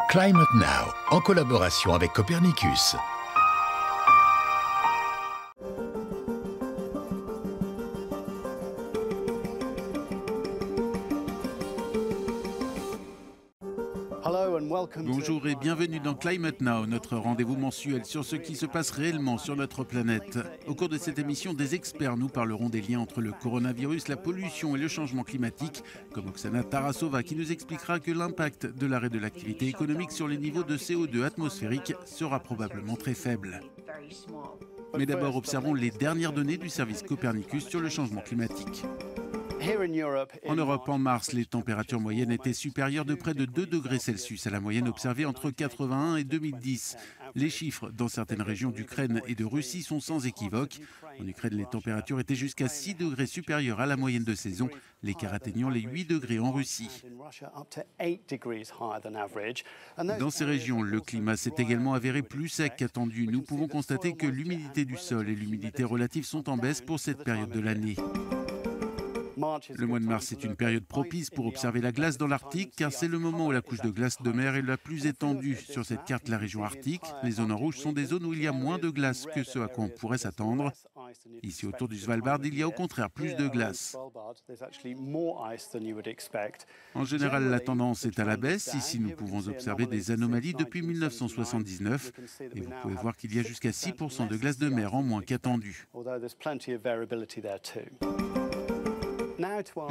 Climate Now, en collaboration avec Copernicus. Bonjour et bienvenue dans Climate Now, notre rendez-vous mensuel sur ce qui se passe réellement sur notre planète. Au cours de cette émission, des experts nous parleront des liens entre le coronavirus, la pollution et le changement climatique, comme Oksana Tarasova qui nous expliquera que l'impact de l'arrêt de l'activité économique sur les niveaux de CO2 atmosphérique sera probablement très faible. Mais d'abord, observons les dernières données du service Copernicus sur le changement climatique. En Europe, en mars, les températures moyennes étaient supérieures de près de 2 degrés Celsius à la moyenne observée entre 1981 et 2010. Les chiffres dans certaines régions d'Ukraine et de Russie sont sans équivoque. En Ukraine, les températures étaient jusqu'à 6 degrés supérieures à la moyenne de saison, l'écart atteignant les 8 degrés en Russie. Dans ces régions, le climat s'est également avéré plus sec qu'attendu. Nous pouvons constater que l'humidité du sol et l'humidité relative sont en baisse pour cette période de l'année. Le mois de mars est une période propice pour observer la glace dans l'Arctique, car c'est le moment où la couche de glace de mer est la plus étendue. Sur cette carte, la région arctique, les zones en rouge sont des zones où il y a moins de glace que ce à quoi on pourrait s'attendre. Ici, autour du Svalbard, il y a au contraire plus de glace. En général, la tendance est à la baisse. Ici, nous pouvons observer des anomalies depuis 1979. Et vous pouvez voir qu'il y a jusqu'à 6% de glace de mer en moins qu'attendu.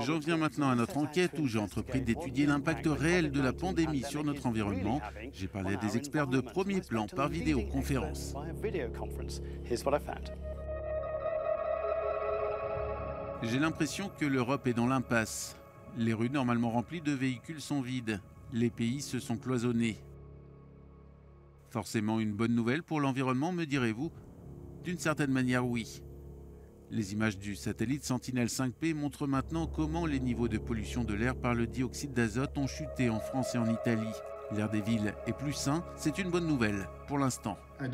J'en viens maintenant à notre enquête où j'ai entrepris d'étudier l'impact réel de la pandémie sur notre environnement. J'ai parlé à des experts de premier plan par vidéoconférence. J'ai l'impression que l'Europe est dans l'impasse. Les rues normalement remplies de véhicules sont vides. Les pays se sont cloisonnés. Forcément une bonne nouvelle pour l'environnement, me direz-vous? D'une certaine manière, oui. Les images du satellite Sentinel-5P montrent maintenant comment les niveaux de pollution de l'air par le dioxyde d'azote ont chuté en France et en Italie. L'air des villes est plus sain, c'est une bonne nouvelle, pour l'instant. Je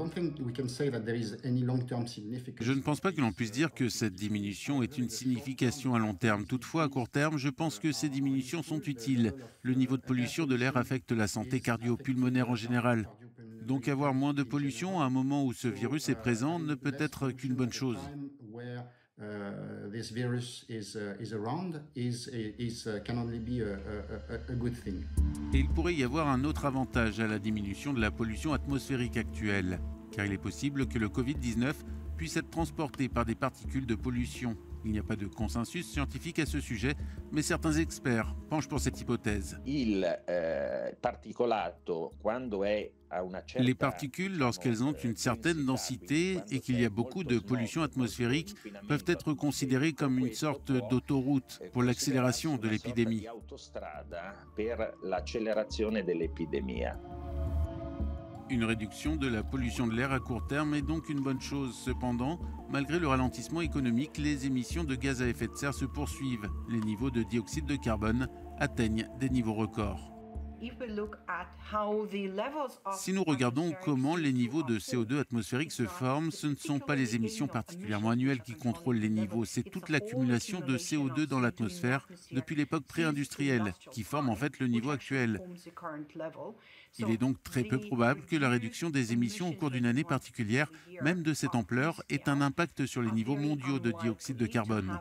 ne pense pas que l'on puisse dire que cette diminution ait une signification à long terme. Toutefois, à court terme, je pense que ces diminutions sont utiles. Le niveau de pollution de l'air affecte la santé cardio-pulmonaire en général. Donc avoir moins de pollution à un moment où ce virus est présent ne peut être qu'une bonne chose. Et il pourrait y avoir un autre avantage à la diminution de la pollution atmosphérique actuelle, car il est possible que le Covid-19 puisse être transporté par des particules de pollution. Il n'y a pas de consensus scientifique à ce sujet, mais certains experts penchent pour cette hypothèse. Les particules, lorsqu'elles ont une certaine densité et qu'il y a beaucoup de pollution atmosphérique, peuvent être considérées comme une sorte d'autoroute pour l'accélération de l'épidémie. Une réduction de la pollution de l'air à court terme est donc une bonne chose. Cependant, malgré le ralentissement économique, les émissions de gaz à effet de serre se poursuivent. Les niveaux de dioxyde de carbone atteignent des niveaux records. Si nous regardons comment les niveaux de CO2 atmosphérique se forment, ce ne sont pas les émissions particulièrement annuelles qui contrôlent les niveaux, c'est toute l'accumulation de CO2 dans l'atmosphère depuis l'époque pré-industrielle qui forme en fait le niveau actuel. Il est donc très peu probable que la réduction des émissions au cours d'une année particulière, même de cette ampleur, ait un impact sur les niveaux mondiaux de dioxyde de carbone.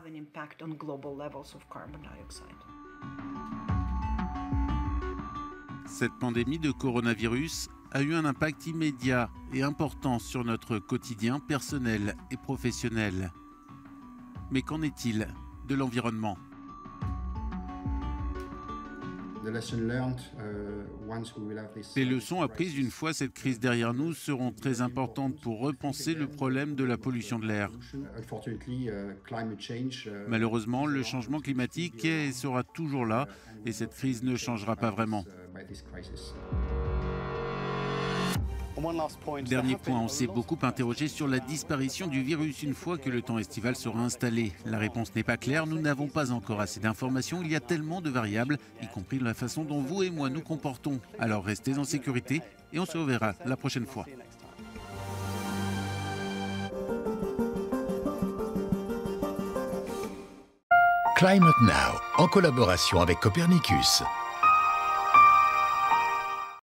Cette pandémie de coronavirus a eu un impact immédiat et important sur notre quotidien personnel et professionnel. Mais qu'en est-il de l'environnement ? Les leçons apprises une fois cette crise derrière nous seront très importantes pour repenser le problème de la pollution de l'air. Malheureusement, le changement climatique est et sera toujours là et cette crise ne changera pas vraiment. Dernier point, on s'est beaucoup interrogé sur la disparition du virus une fois que le temps estival sera installé. La réponse n'est pas claire, nous n'avons pas encore assez d'informations, il y a tellement de variables, y compris la façon dont vous et moi nous comportons. Alors restez en sécurité et on se reverra la prochaine fois. Climate Now, en collaboration avec Copernicus.